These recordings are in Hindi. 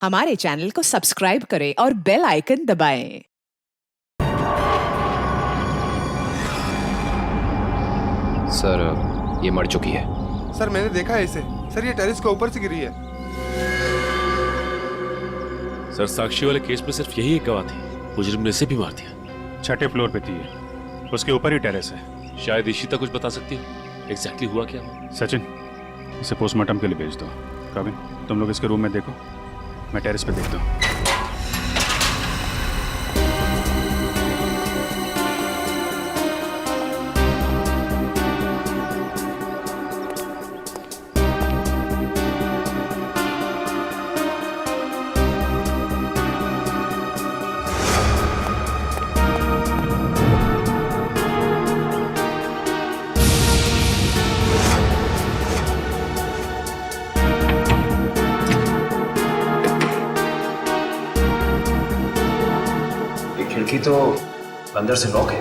हमारे चैनल को सब्सक्राइब करें और बेल आइकन दबाएं। सर, ये मर चुकी है। सर मैंने देखा है इसे। सर ये टेरेस के ऊपर से गिरी है। सर, साक्षी वाले केस में सिर्फ यही एक गवाह थी। मुजरिम ने इसे भी मार दिया। 6ठे फ्लोर पे थी ये। उसके ऊपर ही टेरेस है। शायद इशिता कुछ बता सकती है एग्जैक्टली हुआ क्या। सचिन, इसे पोस्टमार्टम के लिए भेज दो। रॉबिन, तुम लोग इसके रूम में देखो, मैं टेरेस पे देखता हूँ। खिड़की तो अंदर से लॉक है।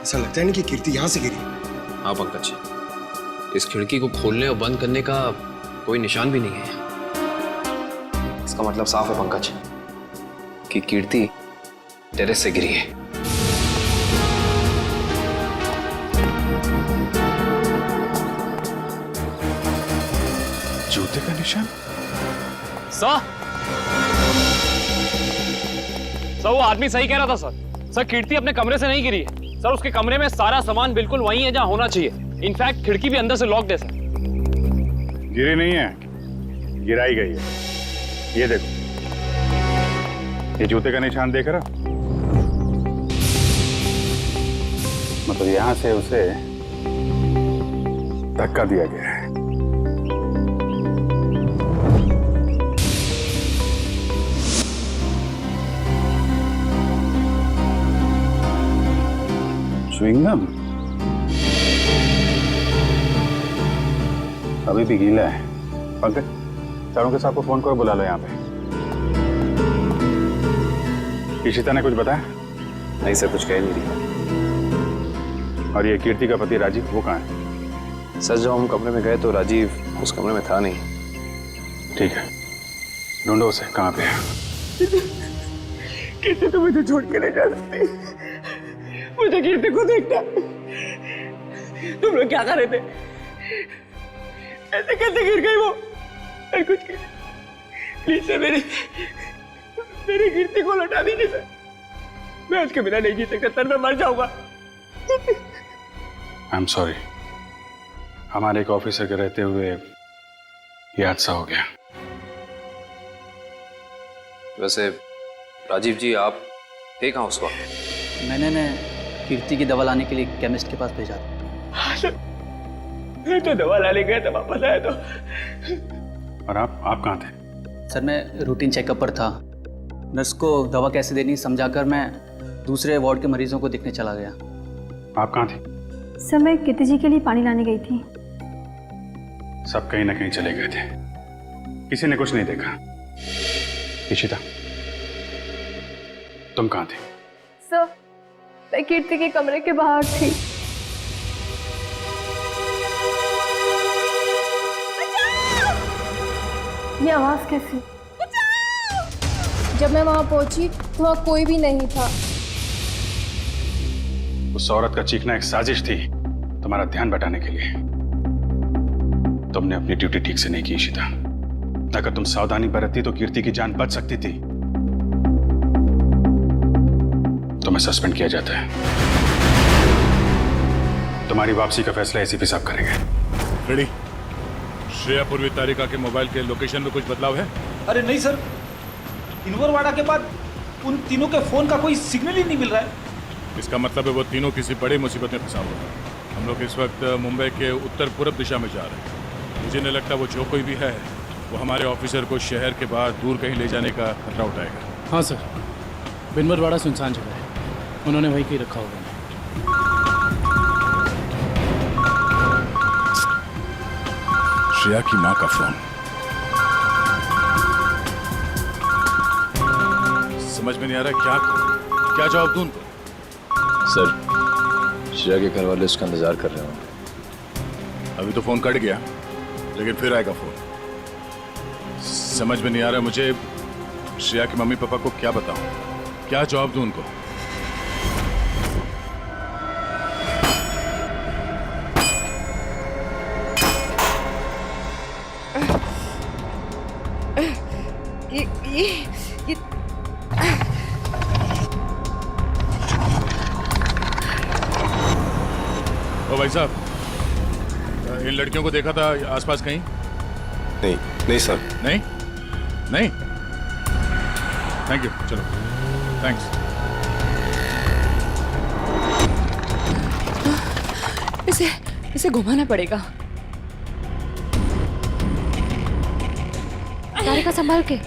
ऐसा लगता है नहीं कि कीर्ति यहाँ से गिरी। हाँ पंकज, इस खिड़की को खोलने और बंद करने का कोई निशान भी नहीं है। इसका मतलब साफ है पंकज कि कीर्ति टेरेस से गिरी है। जूते का निशान। सर, वो आदमी सही कह रहा था सर, कीर्ति अपने कमरे से नहीं गिरी है सर। उसके कमरे में सारा सामान बिल्कुल वही है जहां होना चाहिए। इनफैक्ट खिड़की भी अंदर से लॉक्ड है सर। गिरी नहीं है, गिराई गई है। ये देखो, ये जूते का निशान देख रहा, मतलब यहां से उसे धक्का दिया गया है। च्युइंगम अभी भी गीला है। पंकज, चारों के साथ को फोन करो, बुला लो यहाँ पे। इशिता ने कुछ बताया? नहीं सर, कुछ कह नहीं रही। और ये कीर्ति का पति राजीव, वो कहाँ है? सर, जब हम कमरे में गए तो राजीव उस कमरे में था नहीं। ठीक है, ढूंढो उसे, कहाँ पे है? कीर्ति तो मुझे छोड़ के नहीं जा सकती। मुझे कीर्ति को देखना। तुम लोग क्या कर रहे थे? ऐसे कैसे गिर गई वो? मैं कुछ प्लीज सर, मेरी कीर्ति को लौटा दीजिए सर। मैं उसके बिना नहीं जी सकता सर, मैं मर जाऊंगा। आई एम सॉरी, हमारे एक ऑफिसर के रहते हुए ये हादसा हो गया। वैसे राजीव जी, आप थे कहाँ उस वक्त? मैंने कीर्ति की दवा लाने के लिए केमिस्ट के पास भेजा था। हाँ सर, मैं तो दवा लाने गया था, वापस आया तो। और आप कहाँ थे? सर, मैं रूटीन चेकअप पर था। नर्स को दवा कैसे देनी समझाकर मैं दूसरे वार्ड के मरीजों को देखने चला गया। आप कहाँ थे? सर, मैं कीर्ति जी के लिए पानी लाने गई थी। सब कहीं ना कहीं चले गए थे, किसी ने कुछ नहीं देखा। इशिता, तुम कहाँ थे? सर, मैं कीर्ति के कमरे के बाहर थी। ये आवाज कैसी? जब मैं वहां पहुंची तो वहां कोई भी नहीं था। उस औरत का चीखना एक साजिश थी, तुम्हारा ध्यान बटाने के लिए। तुमने अपनी ड्यूटी ठीक से नहीं की इशिता। अगर तुम सावधानी बरतती तो कीर्ति की जान बच सकती थी। तुम्हें सस्पेंड किया जाता है। तुम्हारी वापसी का फैसला एसीपी साहब करेंगे। रेडी? श्रेया पूर्वी तारिका के मोबाइल के लोकेशन में कुछ बदलाव है? अरे नहीं सर, इनवरवाड़ा के बाद उन तीनों के फोन का कोई सिग्नल ही नहीं मिल रहा है। इसका मतलब है वो तीनों किसी बड़ी मुसीबत में फंसा हुआ है। हम लोग इस वक्त मुंबई के उत्तर पूर्व दिशा में जा रहे हैं। मुझे नहीं लगता वो जो कोई भी है वो हमारे ऑफिसर को शहर के बाहर दूर कहीं ले जाने का खतरा उठाएगा। हाँ सर, बिनवरवाड़ा सुनसान जगह है, उन्होंने वहीं कहीं रखा होगा। श्रेया की माँ का फोन। समझ में नहीं आ रहा क्या जवाब दूं उनको। सर, श्रेया के घर वाले उसका इंतजार कर रहे होंगे। अभी तो फोन कट गया, लेकिन फिर आएगा फोन। समझ में नहीं आ रहा मुझे श्रेया के मम्मी पापा को क्या बताऊं, क्या जवाब दूं उनको। ये ओ भाई साहब, इन लड़कियों को देखा था आसपास कहीं? नहीं नहीं सर। नहीं नहीं, थैंक यू, चलो थैंक्स। इसे घुमाना पड़ेगा। तारिका संभाल के।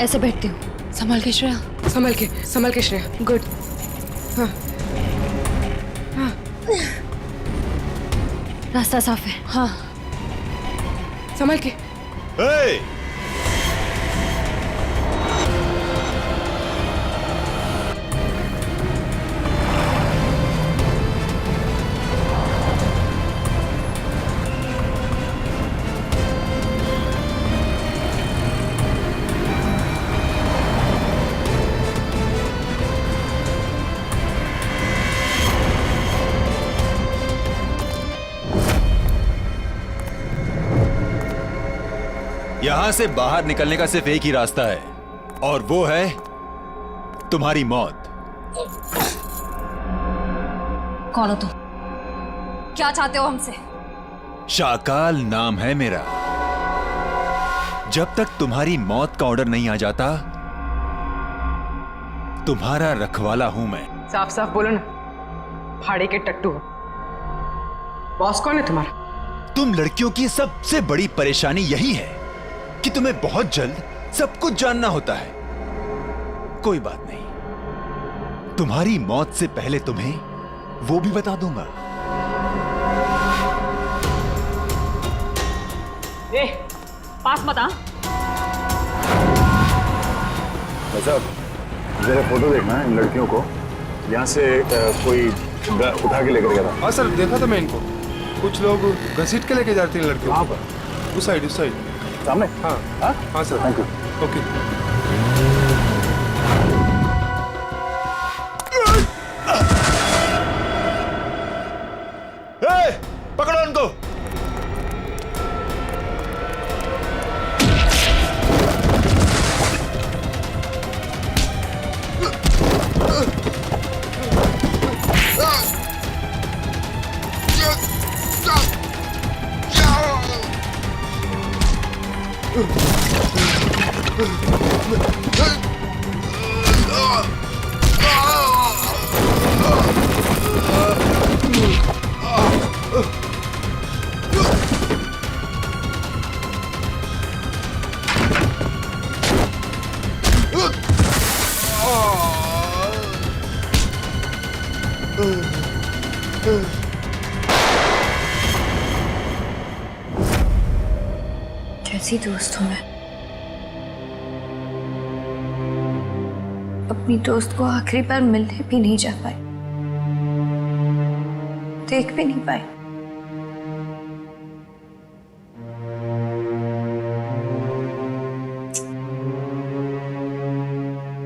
ऐसे बैठती हूँ। संभाल के श्रेया, संभाल के श्रेया। गुड। हाँ हाँ, रास्ता साफ है। हाँ, संभाल के। यहां से बाहर निकलने का सिर्फ एक ही रास्ता है, और वो है तुम्हारी मौत। कौन हो तुम? क्या चाहते हो हमसे? शाकाल नाम है मेरा। जब तक तुम्हारी मौत का ऑर्डर नहीं आ जाता, तुम्हारा रखवाला हूं मैं। साफ साफ बोलो ना, फाड़े के टट्टू। बॉस कौन है तुम्हारा? तुम लड़कियों की सबसे बड़ी परेशानी यही है कि तुम्हें बहुत जल्द सब कुछ जानना होता है। कोई बात नहीं, तुम्हारी मौत से पहले तुम्हें वो भी बता दूंगा। ए, पास मत आ। साहब, जरा फोटो देखना है इन लड़कियों को। यहाँ से कोई उठा के लेकर गया था। हाँ सर, देखा था मैं इनको। कुछ लोग घसीट के लेके जाते हैं लड़कियों। कहाँ पर? उस साइड सामने? हाँ हाँ हाँ सर। Thank you. ओके। पकड़ो उनको। कैसी दोस्त हूँ मैं। अपनी दोस्त को आखिरी बार मिलने भी नहीं जा पाई, देख भी नहीं पाई।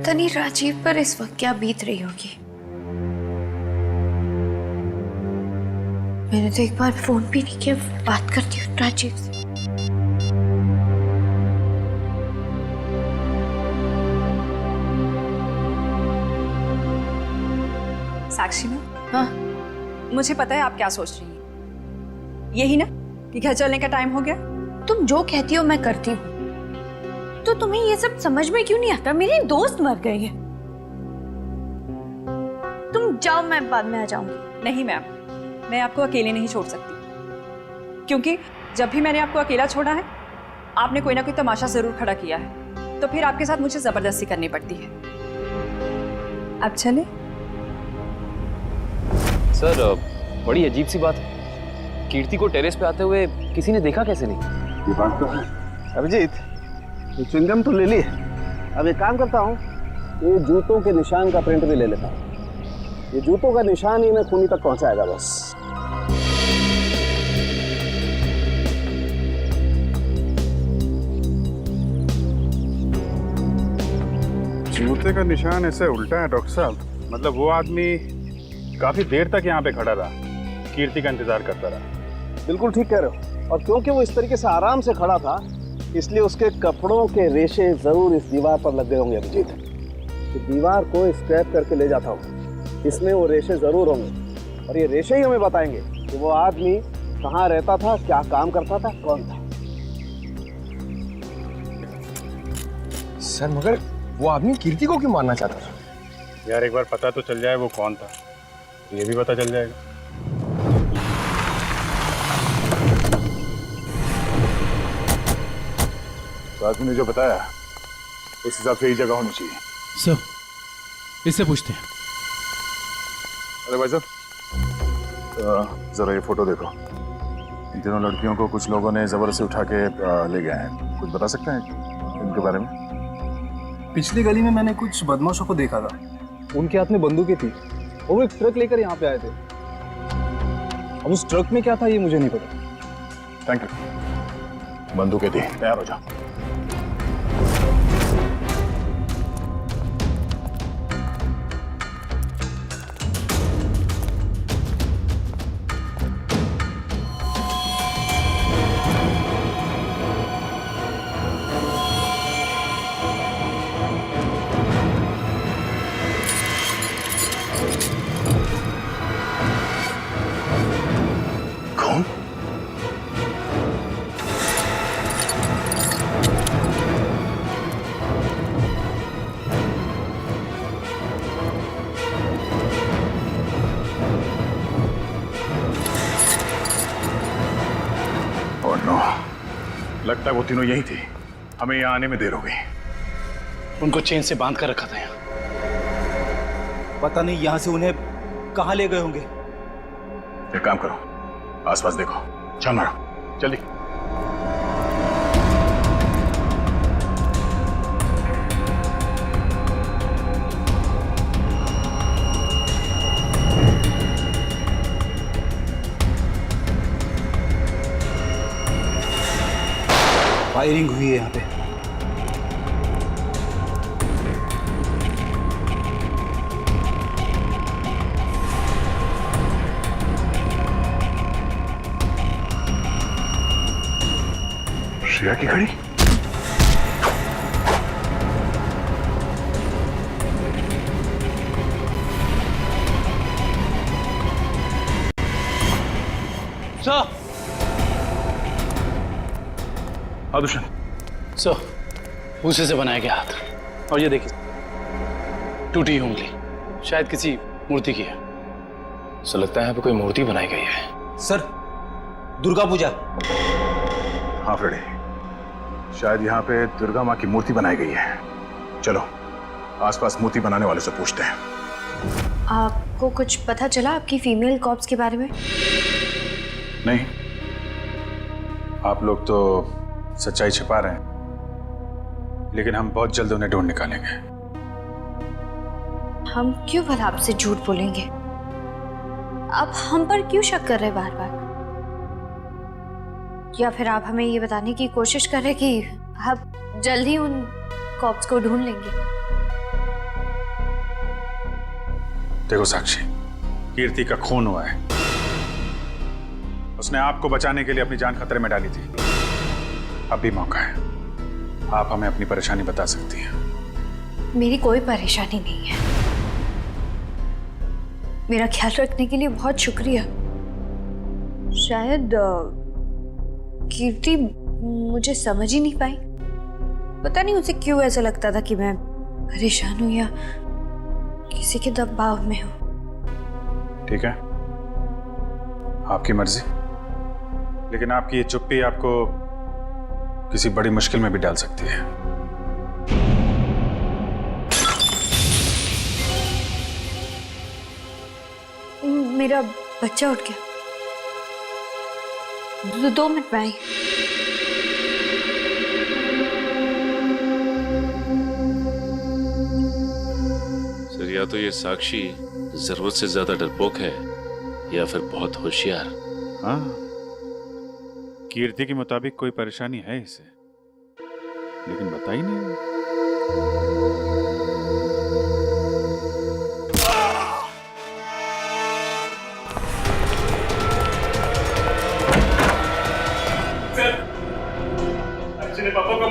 तनी राजीव पर इस वक्त क्या बीत रही होगी। मैंने तो एक बार फोन भी नहीं किया। बात करती हूँ राजीव से। साक्षी में, हाँ, मुझे पता है आप क्या सोच रही हैं। यही ना कि घर चलने का टाइम हो गया। तुम जो कहती हो मैं करती हूँ, तो तुम्हें ये सब समझ में क्यों नहीं आता? मेरी दोस्त मर गई है। तुम जाओ, मैं बाद में आ जाऊंगी। नहीं मैम, मैं आपको अकेले नहीं छोड़ सकती, क्योंकि जब भी मैंने आपको अकेला छोड़ा है, आपने कोई ना कोई तमाशा जरूर खड़ा किया है, तो फिर आपके साथ मुझे जबरदस्ती करनी पड़ती है। अब चले। सर, बड़ी अजीब सी बात है, कीर्ति को टेरेस पे आते हुए किसी ने देखा कैसे नहीं? ये बात तो है। अभिजीत, ये च्युइंगम तो ले ली। अब एक काम करता हूँ, ये जूतों के निशान का प्रिंट भी ले लेता हूँ। ये जूतों का निशान ही मैं खूनी तक पहुंचाएगा बस। जूते का निशान ऐसे उल्टा है डॉक्टर साहब। मतलब वो आदमी काफी देर तक यहाँ पे खड़ा रहा, कीर्ति का इंतजार करता रहा। बिल्कुल ठीक कह रहे हो। और क्योंकि वो इस तरीके से आराम से खड़ा था, इसलिए उसके कपड़ों के रेशे जरूर इस दीवार पर लग गए होंगे अभिजीत। तो दीवार को स्क्रैप करके ले जाता हूँ, इसमें वो रेशे जरूर होंगे और ये रेशे ही हमें बताएंगे कि वो आदमी कहाँ रहता था, क्या काम करता था, कौन था। सर मगर वो आदमी कीर्ति को क्यों मारना चाहता था? यार एक बार पता तो चल जाए वो कौन था, ये भी पता चल जाएगा। तो आदमी ने जो बताया उस हिसाब से ही जगह होनी चाहिए। सर इससे पूछते हैं। अरे भाई साहब जरा ये फोटो देखो। इन तीनों लड़कियों को कुछ लोगों ने जबरदस्ती उठा के ले गए हैं। कुछ बता सकते हैं इनके बारे में? पिछली गली में मैंने कुछ बदमाशों को देखा था, उनके हाथ में बंदूकें थी और वो एक ट्रक लेकर यहाँ पे आए थे। अब उस ट्रक में क्या था ये मुझे नहीं पता। Thank you. बंदूकें थी, तैयार हो जाओ। लगता है वो तीनों यही थे। हमें यहाँ आने में देर हो गई। उनको चेन से बांध कर रखा था यहाँ। पता नहीं यहाँ से उन्हें कहाँ ले गए होंगे। एक काम करो, आसपास देखो, छान मारो जल्दी। फायरिंग हुई है यहाँ पे। श्रेया की घड़ी। सर दुष्यंत। सर भूसे से बनाया गया हाथ, और ये देखिए टूटी उंगली, शायद किसी मूर्ति की है। सो लगता है यहाँ पे कोई मूर्ति बनाई गई है। सर दुर्गा पूजा। हाँ फ्रेडी, शायद यहाँ पे दुर्गा माँ की मूर्ति बनाई गई है। चलो आसपास मूर्ति बनाने वाले से पूछते हैं। आपको कुछ पता चला आपकी फीमेल कॉप्स के बारे में? नहीं, आप लोग तो सच्चाई छिपा रहे हैं, लेकिन हम बहुत जल्द उन्हें ढूंढ निकालेंगे। हम क्यों भला आपसे झूठ बोलेंगे? आप हम पर क्यों शक कर रहे हैं बार बार? या फिर आप हमें ये बताने की कोशिश कर रहे हैं कि आप जल्द ही उन कॉप्स को ढूंढ लेंगे? देखो साक्षी, कीर्ति का खून हुआ है। उसने आपको बचाने के लिए अपनी जान खतरे में डाली थी। अब भी मौका है, आप हमें अपनी परेशानी बता सकती हैं। मेरी कोई परेशानी नहीं है। मेरा ख्याल रखने के लिए बहुत शुक्रिया। शायद कीर्ति मुझे समझ ही नहीं पाई। पता नहीं उसे क्यों ऐसा लगता था कि मैं परेशान हूं या किसी के दबाव में हूं। ठीक है, आपकी मर्जी, लेकिन आपकी ये चुप्पी आपको किसी बड़ी मुश्किल में भी डाल सकती है। मेरा बच्चा उठ गया। 2 मिनट में आई। सर या तो ये साक्षी जरूरत से ज्यादा डरपोक है या फिर बहुत होशियार। हाँ, कीर्ति के मुताबिक कोई परेशानी है इसे, लेकिन बताई नहीं।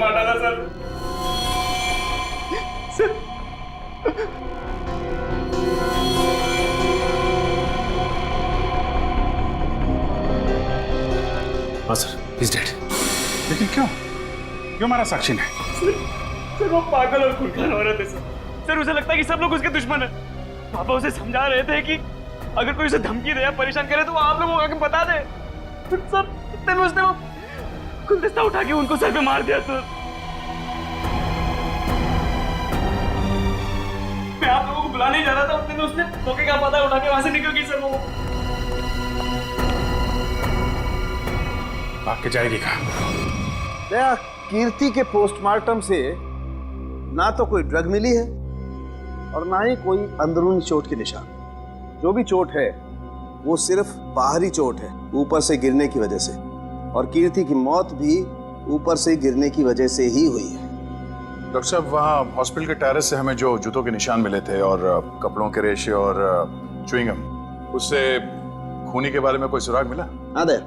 मार डाला सर। हाँ सर, he's dead. लेकिन क्यों क्यों मारा साक्षी ने? सर वो पागल और खुलखार औरत है सर उसे लगता है कि सब लोग उसके दुश्मन है। पापा उसे समझा रहे थे कि अगर कोई उसे धमकी दे या परेशान करे तो वो आप लोगों को आके बता दे। सर इतने में उसने वो गुलदस्ता उठा के उनको सर पे मार दिया सर। मैं आप लोगों को बुलाने ही जा रहा था, उतने में उसने धोखे का पता उठा के वहां से निकल गई सर। वो भाग के जाएगी कहाँ? दया, कीर्ति के पोस्टमार्टम से ना तो कोई ड्रग मिली है और ना ही कोई अंदरूनी चोट के निशान। जो भी चोट है वो सिर्फ बाहरी चोट है, ऊपर से गिरने की वजह से, और कीर्ति की मौत भी ऊपर से गिरने की वजह से ही हुई है। डॉक्टर साहब, वहाँ हॉस्पिटल के टेरेस से हमें जो जूतों के निशान मिले थे और कपड़ों के रेशे और च्युइंगम, उससे खूनी के बारे में कोई सुराग मिला? हाँ दया,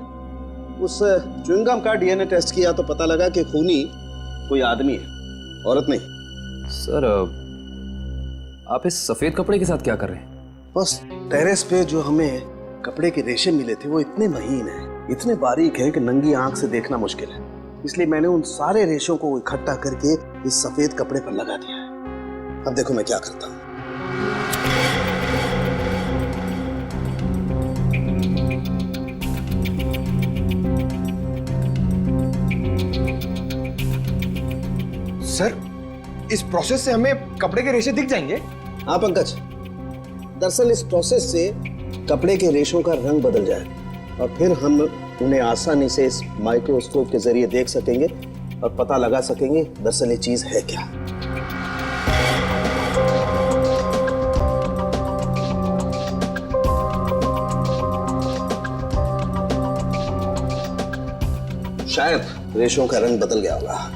उस च्युइंगम का डीएनए टेस्ट किया तो पता लगा कि खूनी कोई आदमी है, औरत नहीं। सर, आप इस सफेद कपड़े के साथ क्या कर रहे हैं? बस टेरेस पे जो हमें कपड़े के रेशे मिले थे वो इतने महीन हैं, इतने बारीक हैं कि नंगी आंख से देखना मुश्किल है। इसलिए मैंने उन सारे रेशों को इकट्ठा करके इस सफेद कपड़े पर लगा दिया है। अब देखो मैं क्या करता हूँ। सर, इस प्रोसेस से हमें कपड़े के रेशे दिख जाएंगे? हाँ पंकज, दरअसल इस प्रोसेस से कपड़े के रेशों का रंग बदल जाए और फिर हम उन्हें आसानी से इस माइक्रोस्कोप के जरिए देख सकेंगे और पता लगा सकेंगे दरअसल ये चीज है क्या। शायद रेशों का रंग बदल गया होगा।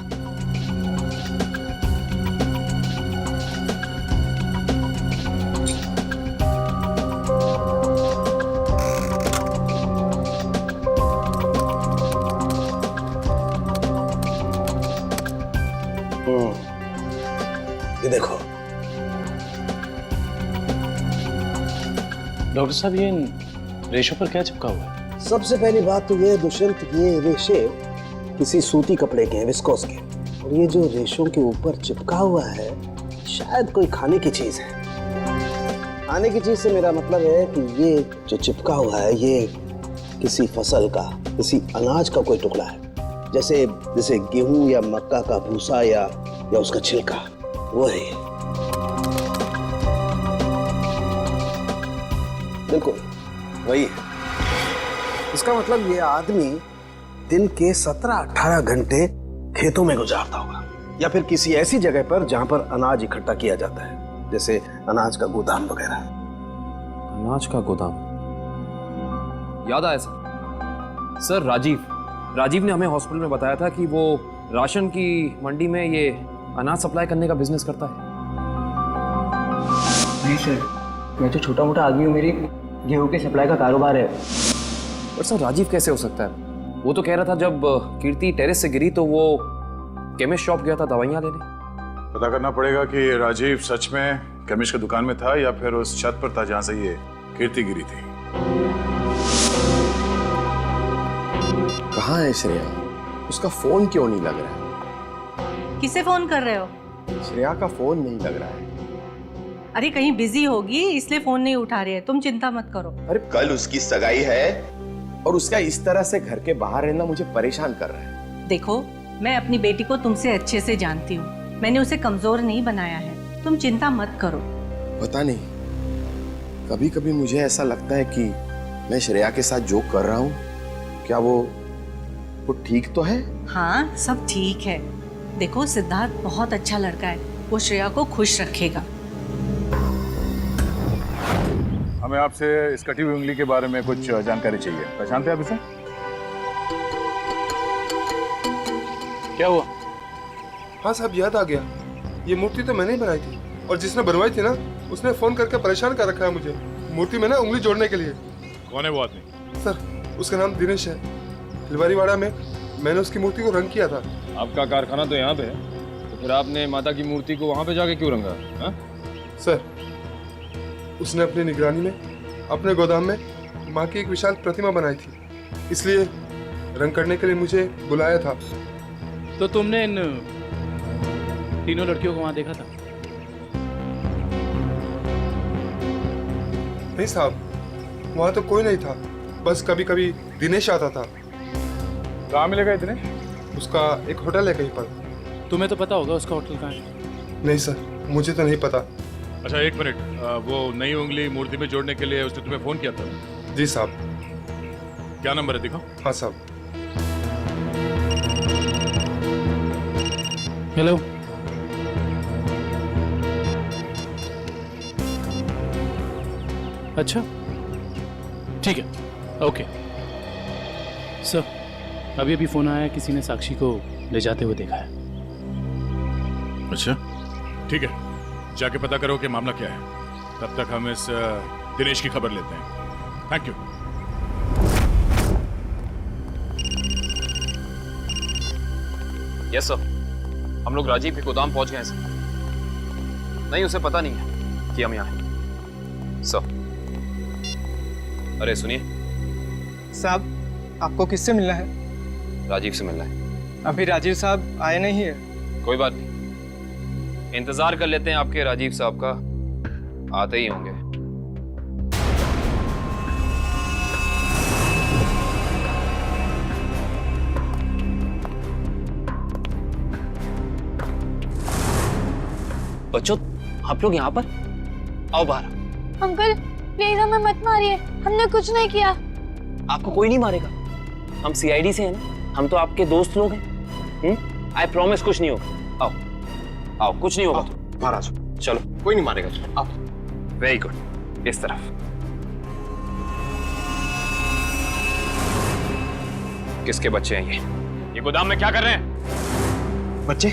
ये देखो। डॉक्टर साहब, ये इन रेशों पर क्या चिपका हुआ है? सबसे पहली बात तो ये दुष्यंत, ये रेशे किसी सूती कपड़े के हैं, विस्कोस के, और ये जो रेशों के ऊपर चिपका हुआ है शायद कोई खाने की चीज है। खाने की चीज से मेरा मतलब है कि ये जो चिपका हुआ है ये किसी फसल का, किसी अनाज का कोई टुकड़ा है, जैसे गेहूं या मक्का का भूसा या उसका छिलका, वो है ये। बिल्कुल वही है। इसका मतलब ये आदमी दिन के 17-18 घंटे खेतों में गुजारता होगा या फिर किसी ऐसी जगह पर जहां पर अनाज इकट्ठा किया जाता है, जैसे अनाज का गोदाम वगैरह। अनाज का गोदाम, याद आया सर, राजीव ने हमें हॉस्पिटल में बताया था कि वो राशन की मंडी में ये अनाज सप्लाई करने का बिजनेस करता है। नहीं सर, मैं तो छोटा मोटा आदमी हूँ, मेरी गेहूं के सप्लाई का कारोबार है। पर सर, राजीव कैसे हो सकता है? वो तो कह रहा था जब कीर्ति टेरेस से गिरी तो वो केमिस्ट शॉप गया था दवाइयाँ लेने। पता करना पड़ेगा कि राजीव सच में केमिस्ट की दुकान में था या फिर उस छत पर था जहां से ये कीर्ति गिरी थी। कहाँ है श्रेया? उसका फोन क्यों नहीं लग रहा है? किसे फोन कर रहे हो? श्रेया का फोन नहीं लग रहा है। अरे कहीं बिजी होगी इसलिए फोन नहीं उठा रही है, तुम चिंता मत करो। अरे कल उसकी सगाई है और उसका इस तरह से घर के बाहर रहना मुझे परेशान कर रहा है। देखो, मैं अपनी बेटी को तुमसे अच्छे से जानती हूँ, मैंने उसे कमजोर नहीं बनाया है, तुम चिंता मत करो। पता नहीं, कभी कभी मुझे ऐसा लगता है कि मैं श्रेया के साथ जो कर रहा हूँ, क्या वो ठीक तो है? हाँ, सब ठीक है। देखो, सिद्धार्थ बहुत अच्छा लड़का है, वो श्रेया को खुश रखेगा। हमें आपसे इस कटी हुई उंगली के बारे में कुछ जानकारी चाहिए। पहचानते हैं आप इसे? क्या हुआ? हाँ साहब, याद आ गया। ये मूर्ति तो मैंने ही बनाई थी और जिसने बनवाई थी ना उसने फोन करके परेशान कर रखा है मुझे मूर्ति में ना उंगली जोड़ने के लिए। कौन है वो आदमी? सर, उसका नाम दिनेश है। फुलवारीवाड़ा में मैंने उसकी मूर्ति को रंग किया था। आपका कारखाना तो यहाँ पे है, तो फिर आपने माता की मूर्ति को वहाँ पे जाके क्यों रंगा? हाँ? सर, उसने अपनी निगरानी में अपने गोदाम में माँ की एक विशाल प्रतिमा बनाई थी, इसलिए रंग करने के लिए मुझे बुलाया था। तो तुमने इन तीनों लड़कियों को वहां देखा था? नहीं साहब, वहाँ तो कोई नहीं था, बस कभी कभी दिनेश आता था। कहाँ मिलेगा दिनेश? उसका एक होटल है कहीं पर। तुम्हें तो पता होगा उसका होटल कहाँ है? नहीं सर, मुझे तो नहीं पता। अच्छा एक मिनट, वो नई उंगली मूर्ति में जोड़ने के लिए उसने तुम्हें फोन किया था? जी साहब। क्या नंबर है दिखाओ। हाँ साहब। हेलो, अच्छा ठीक है, ओके सर। अभी अभी फोन आया, किसी ने साक्षी को ले जाते हुए देखा है। अच्छा ठीक है, जाके पता करो कि मामला क्या है। तब तक हम इस दिनेश की खबर लेते हैं। Thank you. यस सर, हम लोग राजीव के गोदाम पहुंच गए हैं सर। नहीं, उसे पता नहीं है कि हम यहाँ हैं सर। अरे सुनिए साहब, आपको किससे मिलना है? राजीव से मिलना है। अभी राजीव साहब आए नहीं है। कोई बात नहीं, इंतजार कर लेते हैं आपके राजीव साहब का, आते ही होंगे। बच्चों, आप लोग यहाँ पर आओ बाहर। अंकल प्लीज हमें मत मारिए, हमने कुछ नहीं किया। आपको कोई नहीं मारेगा, हम सीआईडी से हैं ना, हम तो आपके दोस्त लोग हैं। आई प्रॉमिस कुछ नहीं होगा। आओ आओ, कुछ नहीं होगा। बाहर आ चलो, कोई नहीं मारेगा। आओ। वेरी गुड, इस तरफ। किसके बच्चे हैं ये गोदाम में क्या कर रहे हैं? बच्चे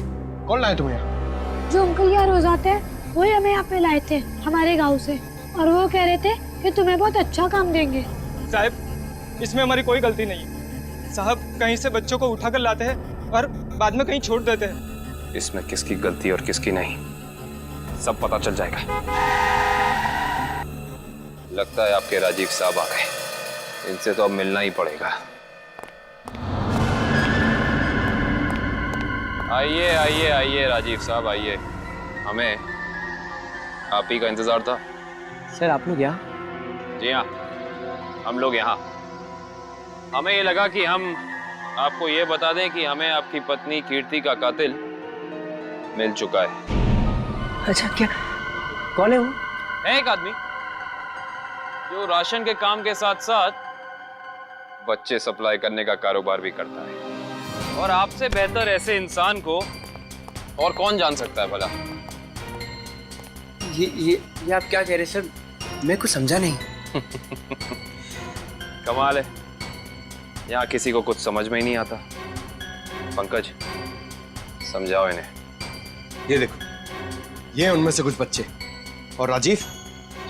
कौन लाए तुम्हें यहाँ? जो अंकल यहाँ रोज आते हैं वही हमें यहाँ पे लाए थे हमारे गांव से, और वो कह रहे थे कि तुम्हें बहुत अच्छा काम देंगे। साहब, इसमें हमारी कोई गलती नहीं है। साहब कहीं से बच्चों को उठा कर लाते हैं और बाद में कहीं छोड़ देते हैं। इसमें किसकी गलती और किसकी नहीं, सब पता चल जाएगा। लगता है आपके राजीव साहब आ गए, इनसे तो अब मिलना ही पड़ेगा। आइए आइए आइए राजीव साहब आइए, हमें आप ही का इंतजार था। सर आप लोग यहाँ? जी हाँ, हम लोग यहाँ। हमें ये लगा कि हम आपको ये बता दें कि हमें आपकी पत्नी कीर्ति का कातिल मिल चुका है। अच्छा, क्या कौन है वो? है एक आदमी जो राशन के काम के साथ साथ बच्चे सप्लाई करने का कारोबार भी करता है, और आपसे बेहतर ऐसे इंसान को और कौन जान सकता है भला? ये आप क्या कह रहे हैं सर? मैं कुछ समझा नहीं। कमाल है, यहाँ किसी को कुछ समझ में ही नहीं आता। पंकज, समझाओ इन्हें। ये देखो, ये हैं उनमें से कुछ बच्चे। और राजीव,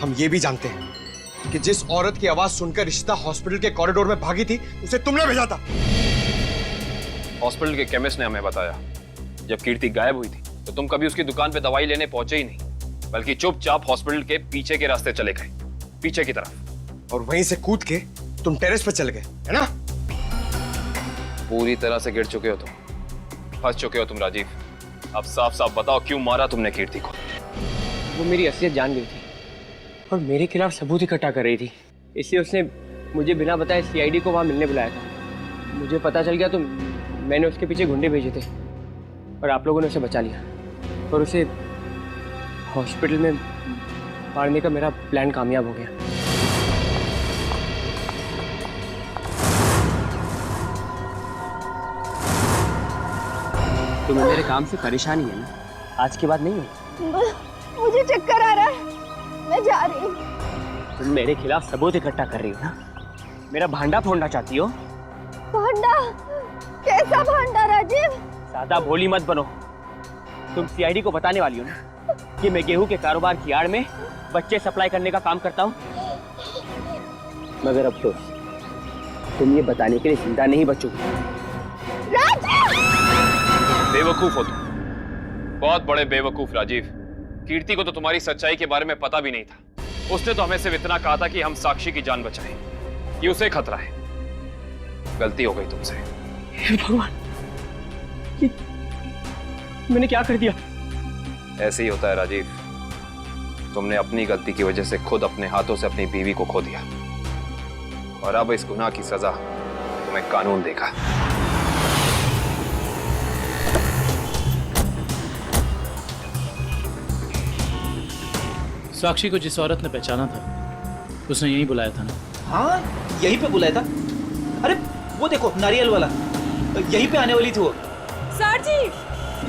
हम ये भी जानते हैं कि जिस औरत की आवाज सुनकर रिश्ता हॉस्पिटल के कॉरिडोर में भागी थी, उसे तुमने भेजा था। हॉस्पिटल के केमिस्ट ने हमें बताया, जब कीर्ति गायब हुई थी तो तुम कभी उसकी दुकान पे दवाई लेने पहुंचे ही नहीं, बल्कि चुपचाप हॉस्पिटल के पीछे के रास्ते चले गए, पीछे की तरफ। और वहीं से कूद के तुम टेरेस पर चले गए, है ना? पूरी तरह से गिर चुके हो तुम, फंस चुके हो तुम राजीव। अब साफ साफ बताओ, क्यों मारा तुमने कीर्ति को? वो मेरी असलियत जान गई थी और मेरे खिलाफ सबूत इकट्ठा कर रही थी, इसलिए उसने मुझे बिना बताए सीआईडी को वहां मिलने बुलाया था। मुझे पता चल गया तो मैंने उसके पीछे गुंडे भेजे थे और आप लोगों ने उसे बचा लिया, और उसे हॉस्पिटल में मारने का मेरा प्लान कामयाब हो गया। तुम्हें मेरे काम से परेशानी है ना? आज के बाद नहीं है। मुझे चक्कर आ रहा है, मैं जा रही हूँ। तुम मेरे खिलाफ सबूत इकट्ठा कर रही हो ना? मेरा भांडा फोड़ना चाहती हो? भांडा? कैसा भांडा राजीव? ज्यादा भोली मत बनो। तुम सीआईडी को बताने वाली हो ना कि मैं गेहूं के कारोबार की आड़ में बच्चे सप्लाई करने का काम करता हूँ? मगर अफसोस, तुम ये बताने के लिए जिंदा नहीं बचोगी। बेवकूफ हो तुम, बहुत बड़े बेवकूफ राजीव। कीर्ति को तो तुम्हारी सच्चाई के बारे में पता भी नहीं था। उसने तो हमें सिर्फ इतना कहा था कि हम साक्षी की जान बचाएं, ये उसे खतरा है। गलती हो गई तुमसे। हे भगवान, ये मैंने क्या कर दिया? ऐसे ही होता है राजीव, तुमने अपनी गलती की वजह से खुद अपने हाथों से अपनी बीवी को खो दिया, और अब इस गुनाह की सजा तुम्हें कानून देगा। साक्षी को जिस औरत ने पहचाना था उसने यही बुलाया था ना? हाँ, यहीं पे बुलाया था। अरे वो देखो, नारियल वाला, यहीं पे आने वाली थी वो। सर जी,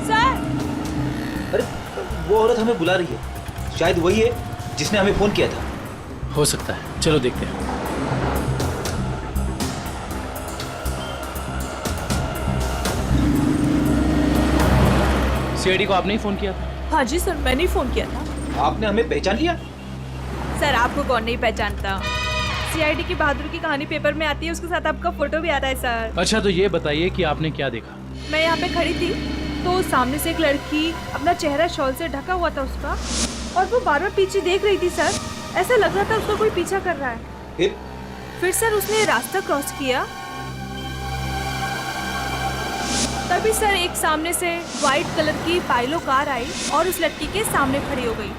सर। अरे वो औरत हमें बुला रही है, शायद वही है जिसने हमें फोन किया था। हो सकता है, चलो देखते हैं। सीआईडी को आपने ही फोन किया था? हाँ जी सर, मैंने ही फोन किया था। आपने हमें पहचान लिया? सर आपको कौन नहीं पहचानता? सीआईडी की बहादुर की कहानी पेपर में आती है, उसके साथ आपका फोटो भी आता है सर। अच्छा, तो ये बताइए कि आपने क्या देखा? मैं यहाँ पे खड़ी थी तो सामने से एक लड़की, अपना चेहरा शॉल से ढका हुआ था उसका, और वो बार बार पीछे देख रही थी सर। ऐसा लग रहा था उसको कोई पीछा कर रहा है। फिर सर उसने रास्ता क्रॉस किया, तभी सर एक सामने से व्हाइट कलर की पाइलो कार आई और उस लड़की के सामने खड़ी हो गई।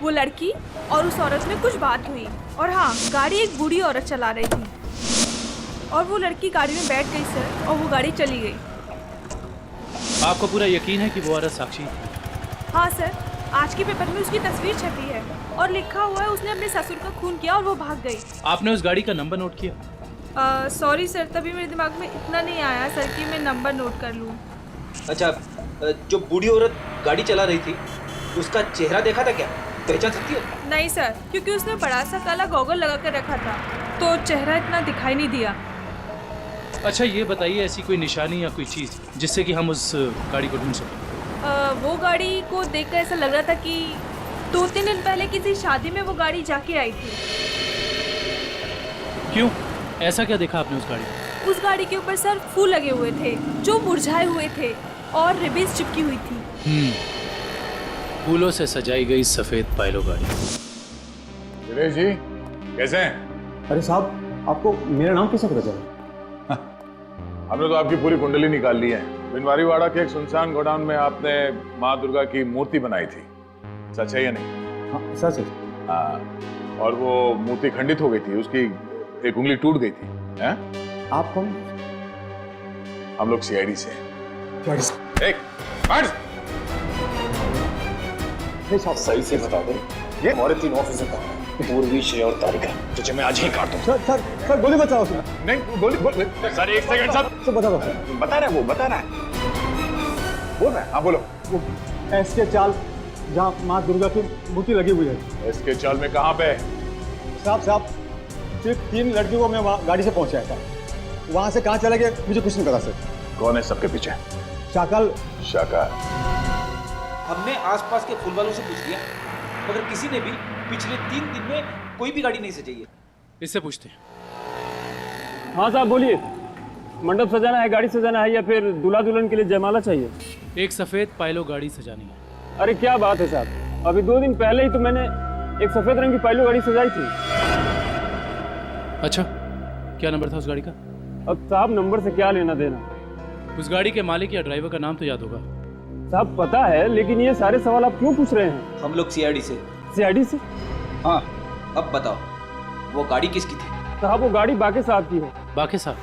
वो लड़की और उस औरत में कुछ बात हुई, और हाँ, गाड़ी एक बूढ़ी औरत चला रही थी, और वो लड़की गाड़ी में बैठ गई सर, और वो गाड़ी चली गई। आपको पूरा यकीन है कि वो औरत साक्षी थी? हाँ सर, आज के पेपर में उसकी तस्वीर छपी है और लिखा हुआ है उसने अपने ससुर का खून किया और वो भाग गई। आपने उस गाड़ी का नंबर नोट किया? सॉरी सर, तभी मेरे दिमाग में इतना नहीं आया सर कि मैं नंबर नोट कर लूँ। अच्छा, जो बूढ़ी औरत गाड़ी चला रही थी उसका चेहरा देखा था क्या? पहचान सकती हो? नहीं सर, क्योंकि उसने बड़ा सा काला गॉगल लगा कर रखा था, तो चेहरा इतना दिखाई नहीं दिया। अच्छा, ये बताइए ऐसी कोई निशानी या कोई चीज़ जिससे कि हम उस गाड़ी को ढूंढ सकें? वो गाड़ी को देखकर ऐसा लग रहा था कि 2-3 दिन पहले किसी शादी में वो गाड़ी जाके आई थी। क्यों? ऐसा क्या देखा आपने उस गाड़ी में? उस गाड़ी के ऊपर सर फूल लगे हुए थे जो मुरझाए हुए थे, और रिबन्स चिपकी हुई थी। फूलों से सजाई गई सफेद पाइलो गाड़ी। दिनेश जी, कैसे हैं? अरे साहब, आपको मेरा नाम कैसे पता चला? हमने तो आपकी पूरी कुंडली निकाल ली है। बिनवारीवाड़ा के एक सुनसान गोडाउन में आपने माँ दुर्गा की मूर्ति बनाई थी, सच है या नहीं? हाँ, सच है। हाँ, और वो मूर्ति खंडित हो गई थी, उसकी एक उंगली टूट गई थी। हैं? आप कौन? हम लोग सीआईडी से हैं। साहब सही से बता दो, ये हमारे 3 ऑफिसर कहाँ हैं? पूर्वी, श्रेय और तारिका। तुझे मैं आज ही काट दूं। सर गोली बचाओ उसमें। नहीं, गोली सर, एक सेकंड सर। बता दो। बता रहा है, वो बता रहा है, बोल रहा है। हाँ बोलो। एसके चाल, जहाँ माँ दुर्गा की मूर्ति लगी हुई है। एसके चाल में कहाँ पे? साहब सिर्फ 3 लड़कियों को मैं वहाँ गाड़ी से पहुँचाया था, वहाँ से कहाँ चला गया मुझे कुछ नहीं पता सर। कौन है सबके पीछे? शाकल। हमने आसपास के फूल वालों से पूछ लिया, मगर किसी ने भी पिछले 3 दिन में कोई भी गाड़ी नहीं सजाई है। इससे पूछते हैं। हाँ साहब बोलिए, मंडप सजाना है, गाड़ी सजाना है, या फिर दूल्हा दुल्हन के लिए जयमाला चाहिए? एक सफेद पाइलो गाड़ी सजानी है। अरे क्या बात है साहब, अभी 2 दिन पहले ही तो मैंने एक सफेद रंग की पाइलो गाड़ी सजाई थी। अच्छा, क्या नंबर था उस गाड़ी का? अब साहब नंबर से क्या लेना देना? उस गाड़ी के मालिक या ड्राइवर का नाम तो याद होगा? साहब पता है, लेकिन ये सारे सवाल आप क्यों पूछ रहे हैं? हम लोग सीआईडी से। सीआईडी से? हाँ, अब बताओ वो गाड़ी किसकी थी? साहब वो गाड़ी बाके साहब की है। बाके साहब?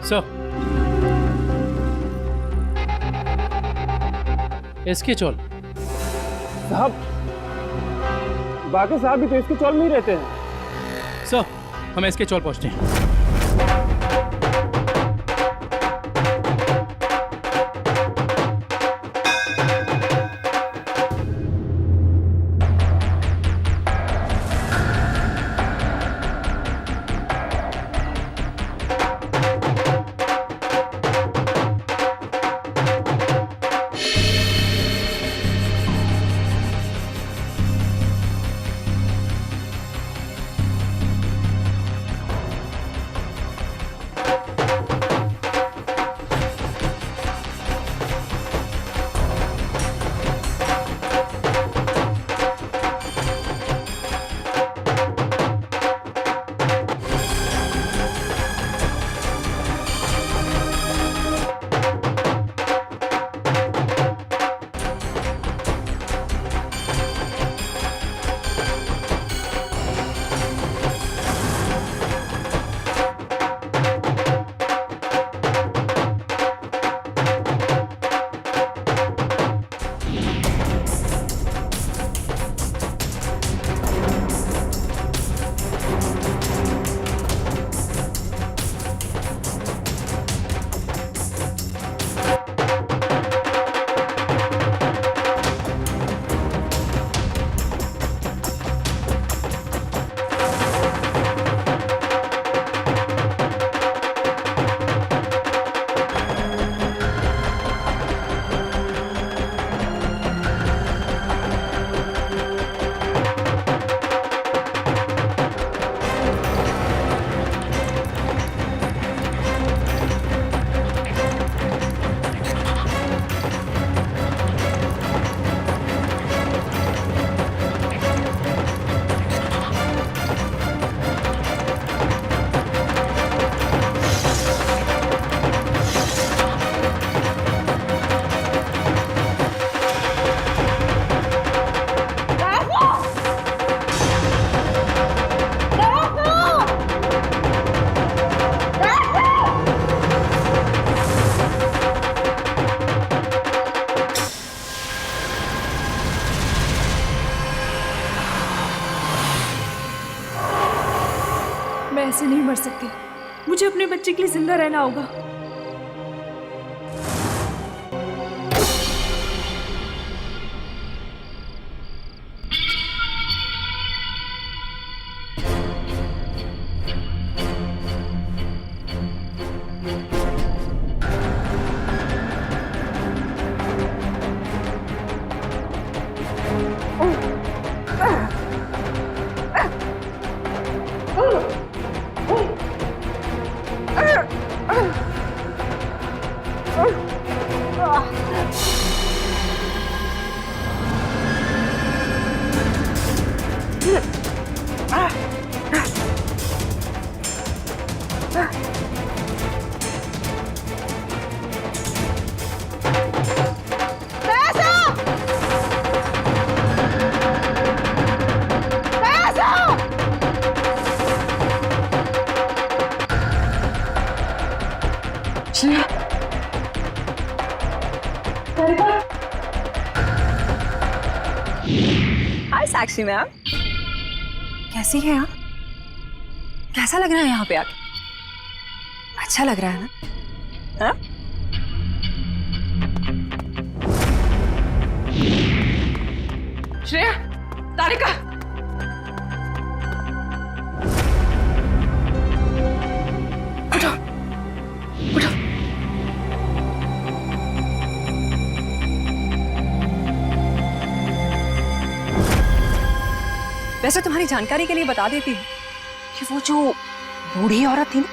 सर, एसके चौल। साहब बाके साहब भी तो इसके चौल में ही रहते हैं। सर, हम एसके चौल पहुंचते हैं। मैं ऐसे नहीं मर सकती। मुझे अपने बच्चे के लिए जिंदा रहना होगा। हाय साक्षी मैम, कैसी हैं आप? कैसा लग रहा है यहाँ पे आके? अच्छा लग रहा है ना? हाँ? श्रेया, तारिका, उठो, उठो। वैसे तुम्हारी जानकारी के लिए बता देती हूँ कि वो जो बूढ़ी औरत थी ना,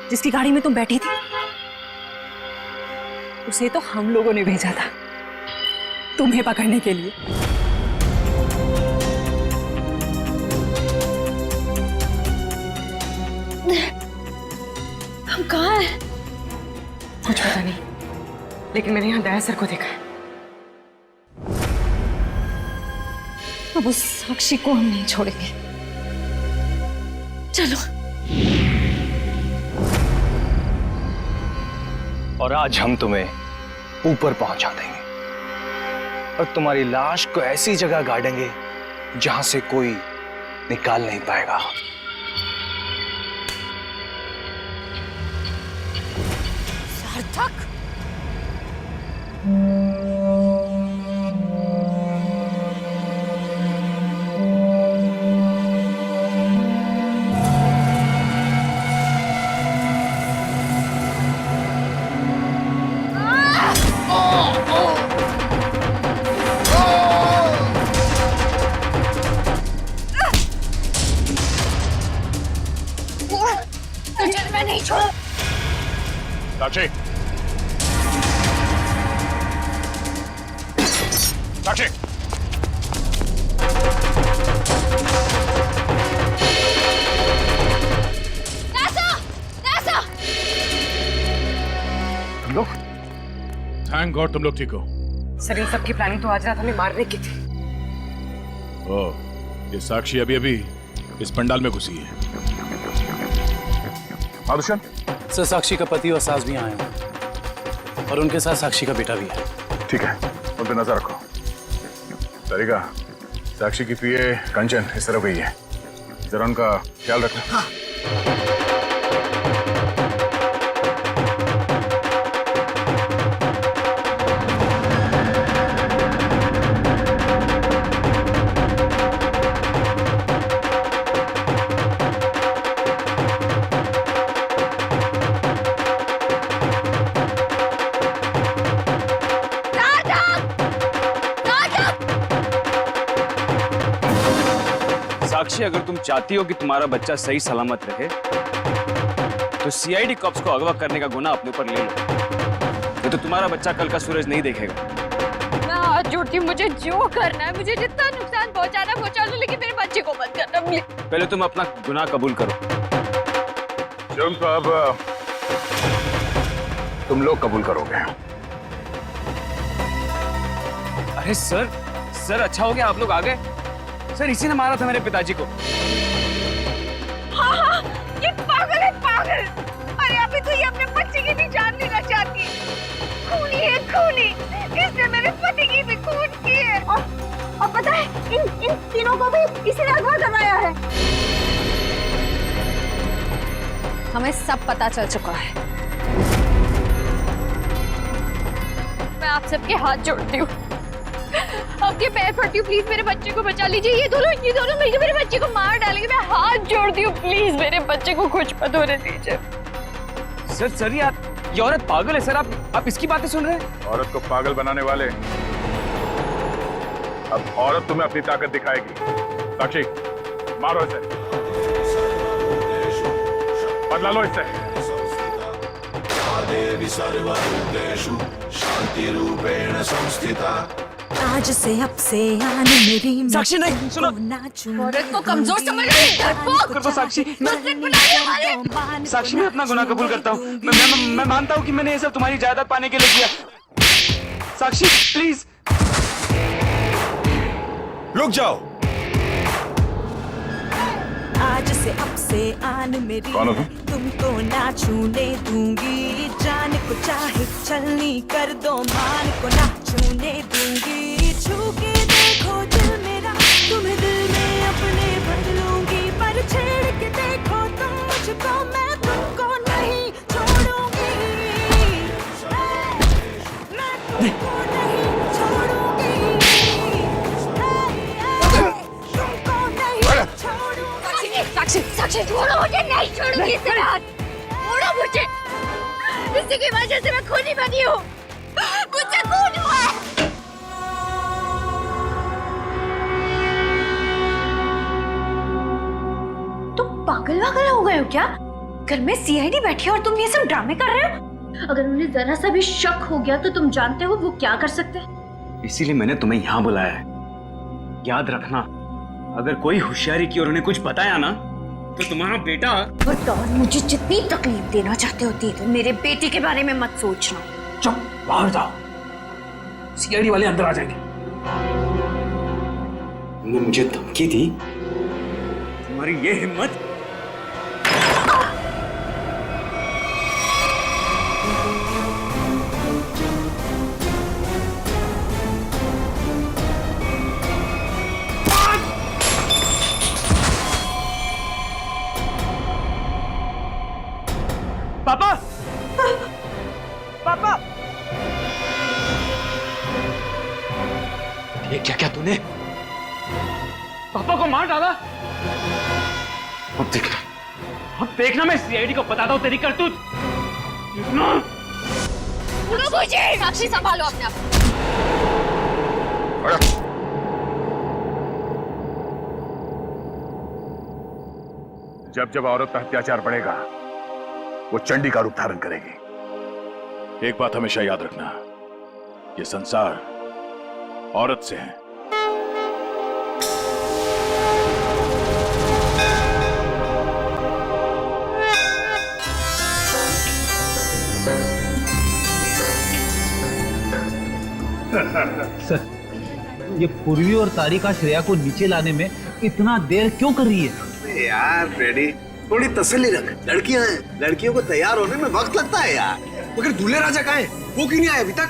जिसकी गाड़ी में तुम बैठी थी, उसे तो हम लोगों ने भेजा था तुम्हें पकड़ने के लिए। हम कहाँ हैं? कुछ पता नहीं, लेकिन मैंने यहाँ दया सर को देखा है। अब उस साक्षी को हम नहीं छोड़ेंगे। चलो। और आज हम तुम्हें ऊपर पहुंचा देंगे और तुम्हारी लाश को ऐसी जगह गाड़ेंगे जहां से कोई निकाल नहीं पाएगा। सार्थक, मैं नहीं छोड़। साक्षी, साक्षी, तुम लोग? थैंक गॉड तुम लोग ठीक हो। सर, इन सबकी प्लानिंग तो आज रात हमें मारने की थी। ओह, ये साक्षी अभी अभी इस पंडाल में घुसी है। आदर्शन, सर, साक्षी का पति और सास भी आए हैं और उनके साथ साक्षी का बेटा भी है। ठीक है, उन पे नजर रखो। तारिका, साक्षी की पीए कंचन इस तरफ गई है, जरा उनका ख्याल रखना। हाँ। साक्षी, अगर तुम चाहती हो कि तुम्हारा बच्चा सही सलामत रहे तो सीआईडी कॉप्स को अगवा करने का गुनाह अपने ऊपर ले लो, नहीं तो तुम्हारा बच्चा कल का सूरज नहीं देखेगा। मैं हाथ जोड़ती हूँ, मुझे जो करना है, मुझे जितना नुकसान पहुंचाना है पहुंचा लो, लेकिन मेरे बच्चे को मत करना प्लीज। पहले तुम अपना गुनाह कबूल करो। जुर्म तो अब तुम लोग कबूल करोगे। अरे सर, अच्छा हो गया आप लोग आ गए। सर, इसी ने मारा था मेरे पिताजी को। हाँ, ये पागल है, पागल। अरे अभी तो ये अपने बच्चे की भी जान लेना चाहती है। खूनी है, खूनी। इसने मेरे पति की भी खून की है। और पता है, इन तीनों को भी इसी ने अगवा करवाया है। हमें सब पता चल चुका है। मैं आप सबके हाथ जोड़ती हूँ, आपके पैर पड़ती हूँ, प्लीज मेरे बच्चे को बचा लीजिए। ये दोनों मिलकर मेरे बच्चे को मार डालेंगे। मैं हाथ जोड़ती हूँ, प्लीज मेरे बच्चे को कुछ मत होने दीजिए। सर ये औरत पागल है सर। आप इसकी बातें सुन रहे हैं? औरत को पागल बनाने वाले, अब औरत तुम्हें अपनी ताकत दिखाएगी। साक्षी, मारो इसे, बदला लो इससे। आज से अब से आने मेरी साक्षी नहीं, सुनो। औरत को कमजोर समझ रही है, डरपोक। साक्षी, साक्षी मैं अपना गुनाह कबूल करता हूँ। मैं मानता हूँ कि मैंने ये सब तुम्हारी जायदाद पाने के लिए किया। साक्षी प्लीज रुक जाओ। आज से अब से आन मेरी तुमको ना छूने दूंगी। जान को चाहे चलनी कर दो, मान को ना छूने दूंगी। छू के देखो दिल मेरा, तुम्हें दिल में अपने भर लूंगी। पर छेड़ के देखो तुम मुझको, मैं तुमको नहीं छोड़ूंगी। मैं तुमको नहीं छोड़ूंगी। तुमको नहीं छोड़ूंगी। साक्षी छोड़ो मुझे, नहीं छोड़ूंगी इसे रात। छोड़ो मुझे, इसी की वजह से मैं खूनी बनी हूँ। मुझसे खून हुआ है। तुम पागल हो गए हो क्या? घर में सीआईडी बैठी है और तुम ये सब ड्रामे कर रहे हो? अगर उन्हें जरा सा भी शक हो गया तो तुम जानते हो वो क्या कर सकते हैं। इसीलिए मैंने तुम्हें यहाँ बुलाया है। याद रखना, अगर कोई होशियारी की और उन्हें कुछ बताया ना तो तुम्हारा बेटा। और मुझे जितनी तकलीफ देना चाहते हो दे दो, मेरे बेटे के बारे में मत सोचना। चुप, बाहर जाओ, सीआईडी वाले अंदर आ जाएंगे। तुमने मुझे धमकी दी, तुम्हारी ये हिम्मत। पापा, पापा, ये क्या तूने? पापा को मार डाला। अब देखना मैं सीआईडी को बताता हूँ तेरी करतूत। साक्षी संभालो अपने आप। जब जब औरत पर अत्याचार बढ़ेगा वो चंडी का रूप धारण करेगी। एक बात हमेशा याद रखना, ये संसार औरत से है। सर, ये पूर्वी और तारिका श्रेया को नीचे लाने में इतना देर क्यों कर रही है? यार फ्रेडी, थोड़ी तसल्ली रख। लड़कियां हैं, लड़कियों को तैयार होने में वक्त लगता है यार। मगर दूल्हे राजा कहाँ हैं? वो क्यों नहीं आए अभी तक?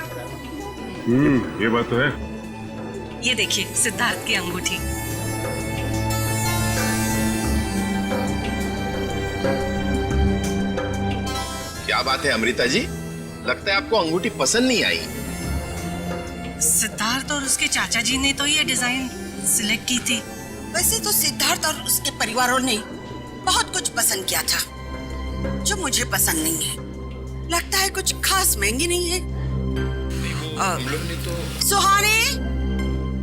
ये बात तो है। ये देखिए सिद्धार्थ की अंगूठी। क्या बात है अमृता जी, लगता है आपको अंगूठी पसंद नहीं आई। सिद्धार्थ और उसके चाचा जी ने तो ये डिजाइन सिलेक्ट की थी। वैसे तो सिद्धार्थ और उसके परिवार ने बहुत कुछ पसंद किया था जो मुझे पसंद नहीं है। लगता है कुछ खास महंगी नहीं है। हम लोग ने तो। सुहानी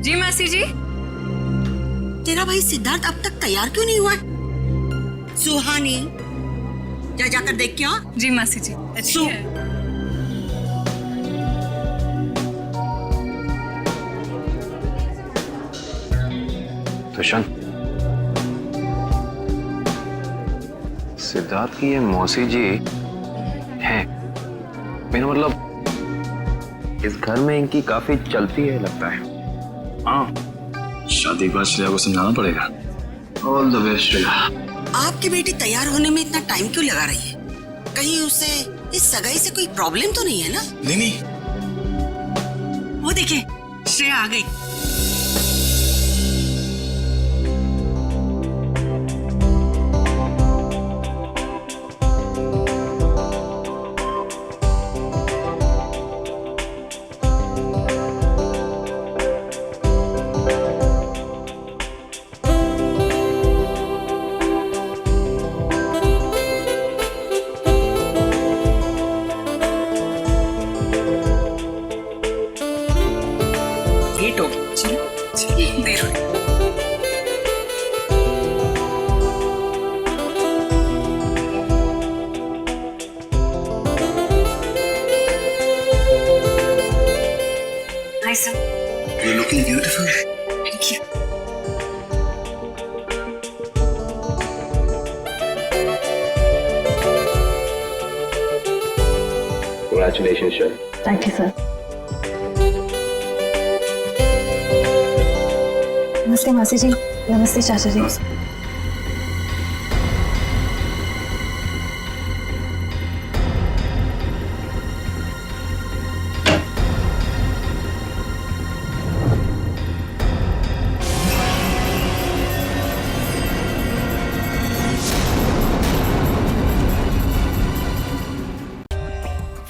जी मासी जी। तेरा भाई सिद्धार्थ अब तक तैयार क्यों नहीं हुआ? सुहानी जाकर देख क्या? जी मासी जी। दुष्यंत, सिद्धार्थ की ये मौसी जी हैं। मेरा मतलब इस घर में इनकी काफी चलती है लगता है। हाँ, शादी के बाद श्रेया को समझाना पड़ेगा। All the best Shreya. आपकी बेटी तैयार होने में इतना टाइम क्यों लगा रही है? कहीं उसे इस सगाई से कोई प्रॉब्लम तो नहीं है ना? नहीं। वो देखिए श्रेया आ गई। Congratulations, Shah. Thank you sir. नमस्ते मासी जी। नमस्ते चाचा जी।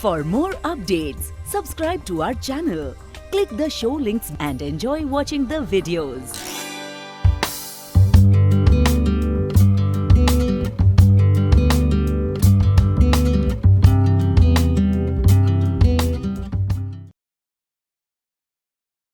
For more updates, subscribe to our channel, click the show links and enjoy watching the videos.